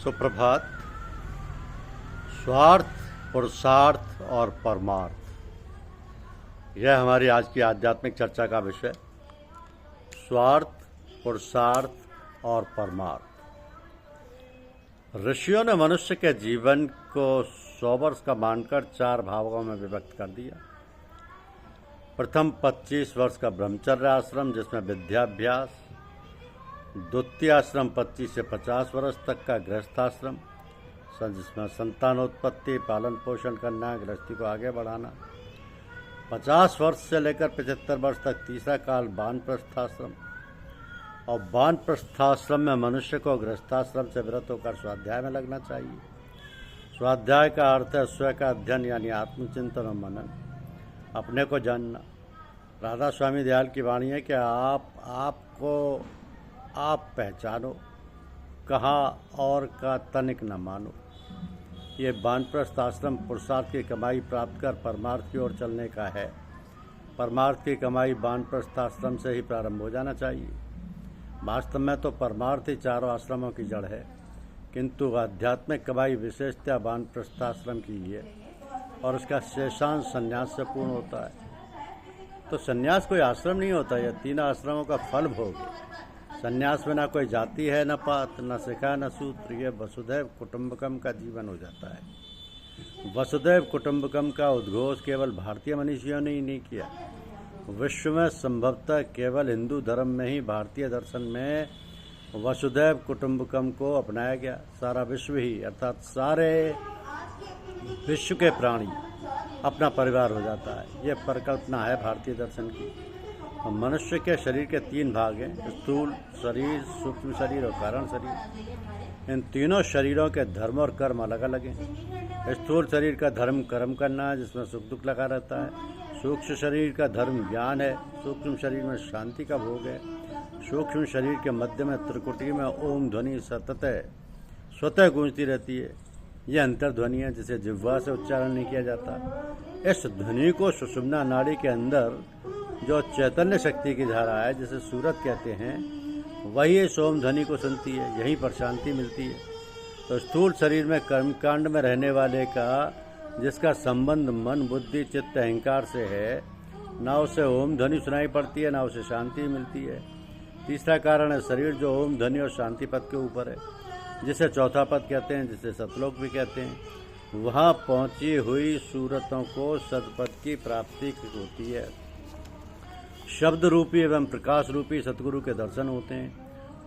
सुप्रभात। स्वार्थ, पुरुषार्थ और परमार्थ, यह हमारी आज की आध्यात्मिक चर्चा का विषय। स्वार्थ, पुरुषार्थ और परमार्थ। ऋषियों ने मनुष्य के जीवन को 100 वर्ष का मानकर 4 भागों में विभक्त कर दिया। प्रथम 25 वर्ष का ब्रह्मचर्य आश्रम, जिसमें विद्याभ्यास। द्वितीय आश्रम 25 से 50 वर्ष तक का गृहस्थाश्रम, जिसमें संतानोत्पत्ति, पालन पोषण करना, गृहस्थी को आगे बढ़ाना। 50 वर्ष से लेकर 75 वर्ष तक तीसरा काल वानप्रस्थाश्रम। और वानप्रस्थाश्रम में मनुष्य को गृहस्थाश्रम से विरत होकर स्वाध्याय में लगना चाहिए। स्वाध्याय का अर्थ है स्वयं का अध्ययन, यानी आत्मचिंतन और मनन, अपने को जानना। राधा स्वामी दयाल की वाणी है कि आपको आप पहचानो, कहाँ और का तनिक न मानो। ये वानप्रस्थ आश्रम पुरुषार्थ की कमाई प्राप्त कर परमार्थ की ओर चलने का है। परमार्थ की कमाई वानप्रस्थ आश्रम से ही प्रारंभ हो जाना चाहिए। वास्तव में तो परमार्थ ही चारों आश्रमों की जड़ है, किंतु आध्यात्मिक कमाई विशेषतः वानप्रस्थ आश्रम की ही है और उसका शेषांश संन्यास से पूर्ण होता है। तो संन्यास कोई आश्रम नहीं होता, यह 3 आश्रमों का फल भोग है। संन्यास में ना कोई जाति है, न पात, न शिखा, न सूत्र। यह वसुधैव कुटुंबकम का जीवन हो जाता है। वसुधैव कुटुंबकम का उद्घोष केवल भारतीय मनीषियों ने ही नहीं किया। विश्व में संभवतः केवल हिंदू धर्म में ही, भारतीय दर्शन में वसुधैव कुटुंबकम को अपनाया गया। सारा विश्व ही, अर्थात सारे विश्व के प्राणी अपना परिवार हो जाता है। यह परिकल्पना है भारतीय दर्शन की। मनुष्य के शरीर के 3 भाग हैं, स्थूल शरीर, सूक्ष्म शरीर और कारण शरीर। इन तीनों शरीरों के धर्म और कर्म अलग अलग हैं। स्थूल शरीर का धर्म कर्म करना है, जिसमें सुख दुख लगा रहता है। सूक्ष्म शरीर का धर्म ज्ञान है। सूक्ष्म शरीर में शांति का भोग है। सूक्ष्म शरीर के मध्य में त्रिकुटी में ओम ध्वनि स्वतः गूंजती रहती है। यह अंतर्ध्वनि है, जिसे जिह्वा से उच्चारण नहीं किया जाता। इस ध्वनि को सुषुम्ना नाड़ी के अंदर जो चैतन्य शक्ति की धारा है, जिसे सूरत कहते हैं, वही इस ओम ध्वनि को सुनती है। यहीं पर शांति मिलती है। तो स्थूल शरीर में कर्मकांड में रहने वाले का, जिसका संबंध मन, बुद्धि, चित्त, अहंकार से है, ना उसे ओम ध्वनि सुनाई पड़ती है, ना उसे शांति मिलती है। तीसरा कारण है शरीर, जो ओम ध्वनि और शांति पद के ऊपर है, जिसे चौथा पद कहते हैं, जिसे सतलोक भी कहते हैं। वहाँ पहुँची हुई सूरतों को सतपद की प्राप्ति होती है। शब्द रूपी एवं प्रकाश रूपी सतगुरु के दर्शन होते हैं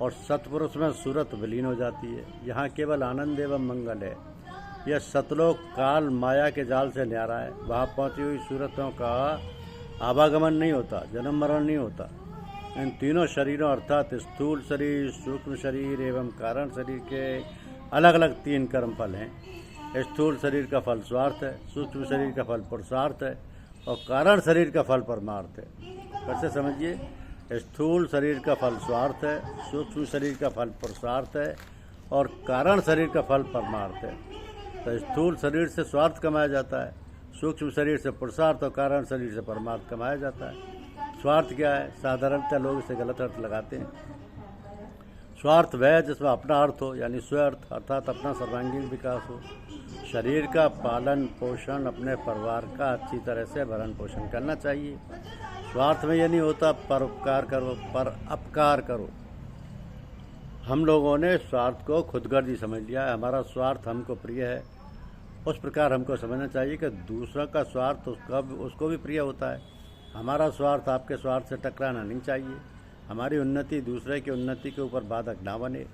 और सतपुरुष में सूरत विलीन हो जाती है। यहाँ केवल आनंद एवं मंगल है। यह सतलोक काल माया के जाल से न्यारा है। वहाँ पहुँची हुई सूरतों का आवागमन नहीं होता, जन्म मरण नहीं होता। इन तीनों शरीरों, अर्थात स्थूल शरीर, सूक्ष्म शरीर एवं कारण शरीर के अलग अलग 3 कर्म फल हैं। स्थूल शरीर का फल स्वार्थ है, सूक्ष्म शरीर का फल पुरुषार्थ है और कारण शरीर का फल परमार्थ है। कैसे समझिए, स्थूल शरीर का फल स्वार्थ है, सूक्ष्म शरीर का फल पुरुषार्थ है और कारण शरीर का फल परमार्थ है। तो स्थूल शरीर से स्वार्थ कमाया जाता है, सूक्ष्म शरीर से पुरुषार्थ और कारण शरीर से परमार्थ कमाया जाता है। स्वार्थ क्या है? साधारणतः लोग इसे गलत अर्थ लगाते हैं। स्वार्थ वह है जिसमें अपना अर्थ हो, यानी स्व अर्थ, अर्थात अपना सर्वांगीण विकास हो। शरीर का पालन पोषण, अपने परिवार का अच्छी तरह से भरण पोषण करना चाहिए। स्वार्थ में यह नहीं होता परोपकार करो, पर अपकार करो। हम लोगों ने स्वार्थ को खुदगर्जी समझ लिया है। हमारा स्वार्थ हमको प्रिय है, उस प्रकार हमको समझना चाहिए कि दूसरों का स्वार्थ उसको भी प्रिय होता है। हमारा स्वार्थ आपके स्वार्थ से टकराना नहीं चाहिए। हमारी उन्नति दूसरे की उन्नति के ऊपर बाधक ना बने।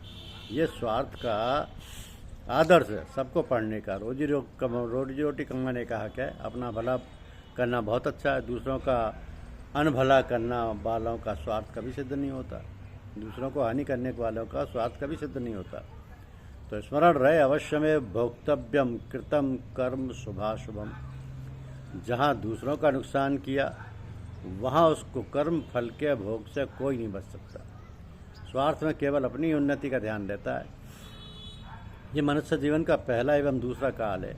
ये स्वार्थ का आदर्श है सबको पढ़ने का। रोजी रोटी कमाने का हक है। अपना भला करना बहुत अच्छा है, दूसरों का अनभला करना वालों का स्वार्थ कभी सिद्ध नहीं होता। दूसरों को हानि करने वालों का स्वार्थ कभी सिद्ध नहीं होता। तो स्मरण रहे, अवश्य में भोक्तव्यम कृतम कर्म शुभाशुभम। जहाँ दूसरों का नुकसान किया, वहाँ उसको कर्म फल के भोग से कोई नहीं बच सकता। स्वार्थ में केवल अपनी उन्नति का ध्यान रहता है। ये मनुष्य जीवन का पहला एवं दूसरा काल है।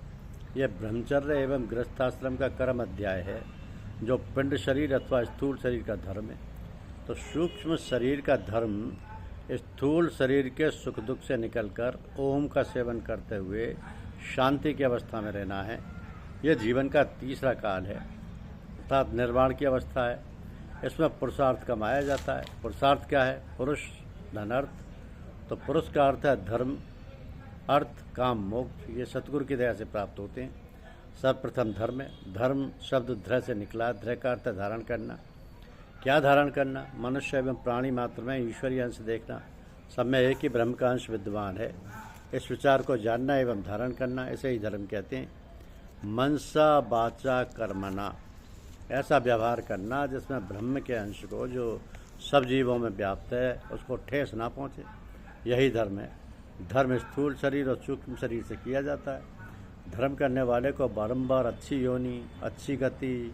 यह ब्रह्मचर्य एवं गृहस्थाश्रम का कर्म अध्याय है, जो पिंड शरीर अथवा स्थूल शरीर का धर्म है। तो सूक्ष्म शरीर का धर्म स्थूल शरीर के सुख दुख से निकलकर ओम का सेवन करते हुए शांति की अवस्था में रहना है। यह जीवन का तीसरा काल है, अर्थात निर्वाण की अवस्था है। इसमें पुरुषार्थ कमाया जाता है। पुरुषार्थ क्या है? पुरुष धन अर्थ। तो पुरुष का अर्थ है धर्म, अर्थ, काम, मोक्ष। ये सतगुरु की दया से प्राप्त होते हैं। सर्वप्रथम धर्म है। धर्म शब्द ध्र से निकला। ध्र का अर्थ है धारण करना। क्या धारण करना? मनुष्य एवं प्राणी मात्र में ईश्वरीय अंश देखना। सब में एक ही ब्रह्म का अंश विद्यमान है। इस विचार को जानना एवं धारण करना, इसे ही धर्म कहते हैं। मनसा वाचा कर्मणा, ऐसा व्यवहार करना जिसमें ब्रह्म के अंश को, जो सब जीवों में व्याप्त है, उसको ठेस ना पहुँचे, यही धर्म है। धर्म स्थूल शरीर और सूक्ष्म शरीर से किया जाता है। धर्म करने वाले को बारंबार अच्छी योनि, अच्छी गति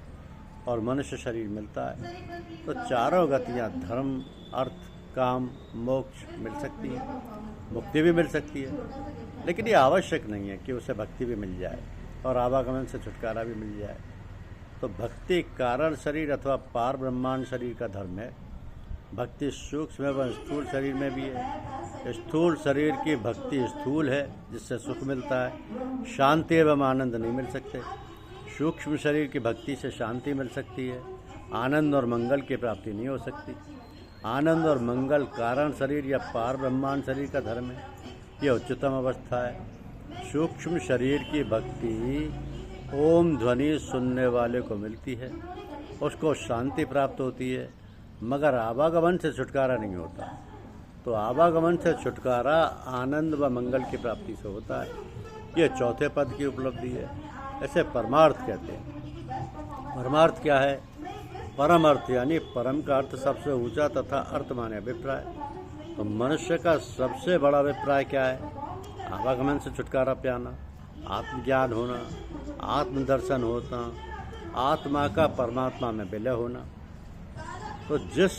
और मनुष्य शरीर मिलता है। तो चारों गतियाँ धर्म, अर्थ, काम, मोक्ष मिल सकती हैं, मुक्ति भी मिल सकती है। लेकिन ये आवश्यक नहीं है कि उसे भक्ति भी मिल जाए और आवागमन से छुटकारा भी मिल जाए। तो भक्ति कारण शरीर अथवा पार ब्रह्मांड शरीर का धर्म है। भक्ति सूक्ष्म एवं स्थूल शरीर में भी है। स्थूल शरीर की भक्ति स्थूल है, जिससे सुख मिलता है, शांति एवं आनंद नहीं मिल सकते। सूक्ष्म शरीर की भक्ति से शांति मिल सकती है, आनंद और मंगल की प्राप्ति नहीं हो सकती। आनंद और मंगल कारण शरीर या पार ब्रह्मांड शरीर का धर्म है। यह उच्चतम अवस्था है। सूक्ष्म शरीर की भक्ति ओम ध्वनि सुनने वाले को मिलती है, उसको शांति प्राप्त होती है, मगर आवागमन से छुटकारा नहीं होता। तो आवागमन से छुटकारा आनंद व मंगल की प्राप्ति से होता है। ये चौथे पद की उपलब्धि है। ऐसे परमार्थ कहते हैं। परमार्थ क्या है? परम अर्थ, यानी परम का अर्थ सबसे ऊंचा तथा अर्थ माने अभिप्राय। तो मनुष्य का सबसे बड़ा अभिप्राय क्या है? आवागमन से छुटकारा पाना, आत्मज्ञान होना, आत्मदर्शन होना, आत्मा का परमात्मा में विलय होना। तो जिस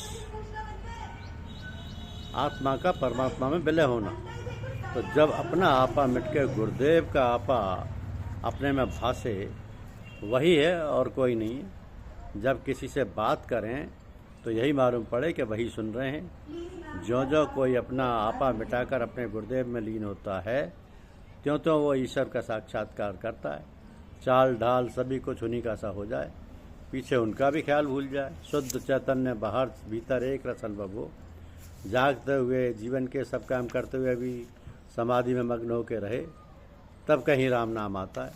आत्मा का परमात्मा में विलय होना, तो जब अपना आपा मिटके गुरुदेव का आपा अपने में भासे, वही है और कोई नहीं है। जब किसी से बात करें तो यही मालूम पड़े कि वही सुन रहे हैं। ज्यों ज्यों कोई अपना आपा मिटाकर अपने गुरुदेव में लीन होता है, त्यों त्यों वो ईश्वर का साक्षात्कार करता है। चाल ढाल सभी कुछ उन्हीं का सा हो जाए, पीछे उनका भी ख्याल भूल जाए। शुद्ध चैतन्य बाहर भीतर एक रस अनुभव हो। जागते हुए जीवन के सब काम करते हुए भी समाधि में मग्न होकर रहे, तब कहीं राम नाम आता है,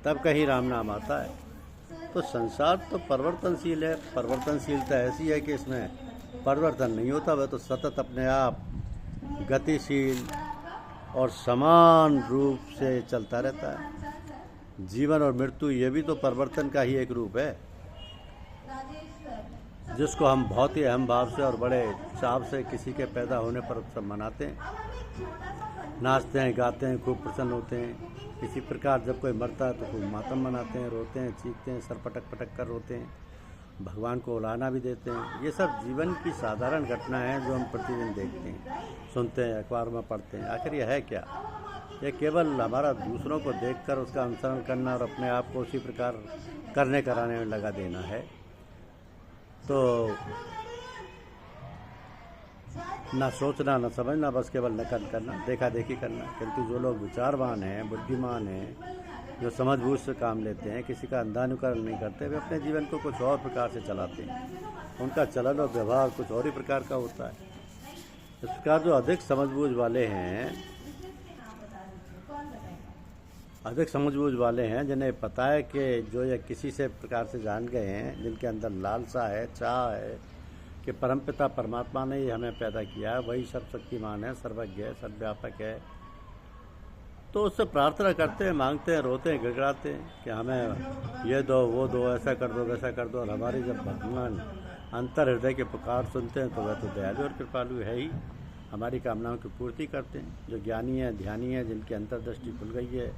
तब कहीं राम नाम आता है। तो संसार तो परिवर्तनशील है। परिवर्तनशीलता ऐसी है कि इसमें परिवर्तन नहीं होता, वह तो सतत अपने आप गतिशील और समान रूप से चलता रहता है। जीवन और मृत्यु ये भी तो परिवर्तन का ही एक रूप है, जिसको हम बहुत ही अहम भाव से और बड़े चाव से किसी के पैदा होने पर उत्सव मनाते हैं, नाचते हैं, गाते हैं, खूब प्रसन्न होते हैं। इसी प्रकार जब कोई मरता है तो खूब मातम मनाते हैं, रोते हैं, चीखते हैं, सर पटक पटक कर रोते हैं, भगवान को उलाना भी देते हैं। ये सब जीवन की साधारण घटना है जो हम प्रतिदिन देखते हैं, सुनते हैं, अखबार में पढ़ते हैं। आखिर यह है क्या? यह केवल हमारा दूसरों को देखकर उसका अनुसरण करना और अपने आप को उसी प्रकार करने कराने में लगा देना है। तो ना सोचना, ना समझना, बस केवल नकल करना, देखा देखी करना। किंतु जो लोग विचारवान हैं, बुद्धिमान हैं, जो समझ बूझ से काम लेते हैं, किसी का अंधानुकरण नहीं करते, वे अपने जीवन को कुछ और प्रकार से चलाते हैं। उनका चलन और व्यवहार कुछ और ही प्रकार का होता है। इस प्रकार जो अधिक समझ बूझ वाले हैं, जिन्हें पता है कि जो ये किसी से प्रकार से जान गए हैं, जिनके अंदर लालसा है, चाह है कि परमपिता परमात्मा ने ही हमें पैदा किया है, वही सर्वशक्तिमान है, सर्वज्ञ है, सर्वव्यापक है, तो उससे प्रार्थना करते हैं, मांगते हैं, रोते हैं, गिड़गिड़ाते हैं कि हमें ये दो, वो दो, ऐसा कर दो, वैसा कर दो। और हमारी जब भगवान अंतर हृदय के पुकार सुनते हैं तो वह तो दयालु और कृपालु है ही, हमारी कामनाओं की पूर्ति करते हैं। जो ज्ञानी हैं, ध्यानी हैं, जिनकी अंतर्दृष्टि खुल गई है,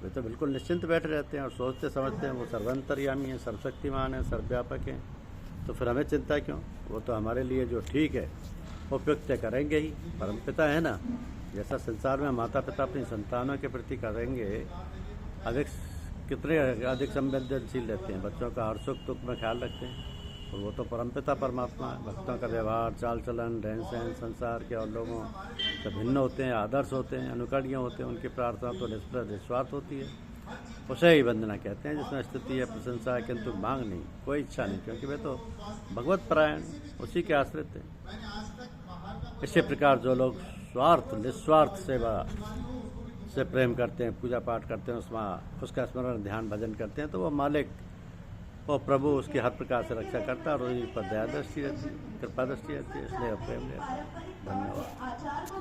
वे तो बिल्कुल निश्चिंत बैठे रहते हैं और सोचते समझते हैं वो सर्वांतर्यामी हैं, सर्वशक्तिमान हैं, सर्वव्यापक हैं। तो फिर हमें चिंता क्यों? वो तो हमारे लिए जो ठीक है उपयुक्त करेंगे ही। परमपिता है ना, जैसा संसार में माता पिता अपनी संतानों के प्रति करेंगे, कितने अधिक संवेदनशील रहते हैं, बच्चों का हर सुख दुख में ख्याल रखते हैं। और वो तो परमपिता परमात्मा है। भक्तों का व्यवहार, चाल चलन, रहन सहन संसार के और लोगों से भिन्न होते हैं, आदर्श होते हैं, अनुकरणीय होते हैं। उनकी प्रार्थना तो निस्वार्थ होती है। उसे ही वंदना कहते हैं, जिसमें स्तुति है, प्रशंसा है, किंतु मांग नहीं, कोई इच्छा नहीं, क्योंकि वे तो भगवत परायण उसी के आश्रित हैं। इसी प्रकार जो लोग स्वार्थ निस्वार्थ सेवा से प्रेम करते हैं, पूजा पाठ करते हैं, उसमें उसका स्मरण ध्यान भजन करते हैं, तो वो मालिक, वो प्रभु उसकी हर प्रकार से रक्षा करता है और उसी पर दया दृष्टि रहती है, कृपा दृष्टि रहती है, इसलिए प्रेम रहता है। धन्यवाद।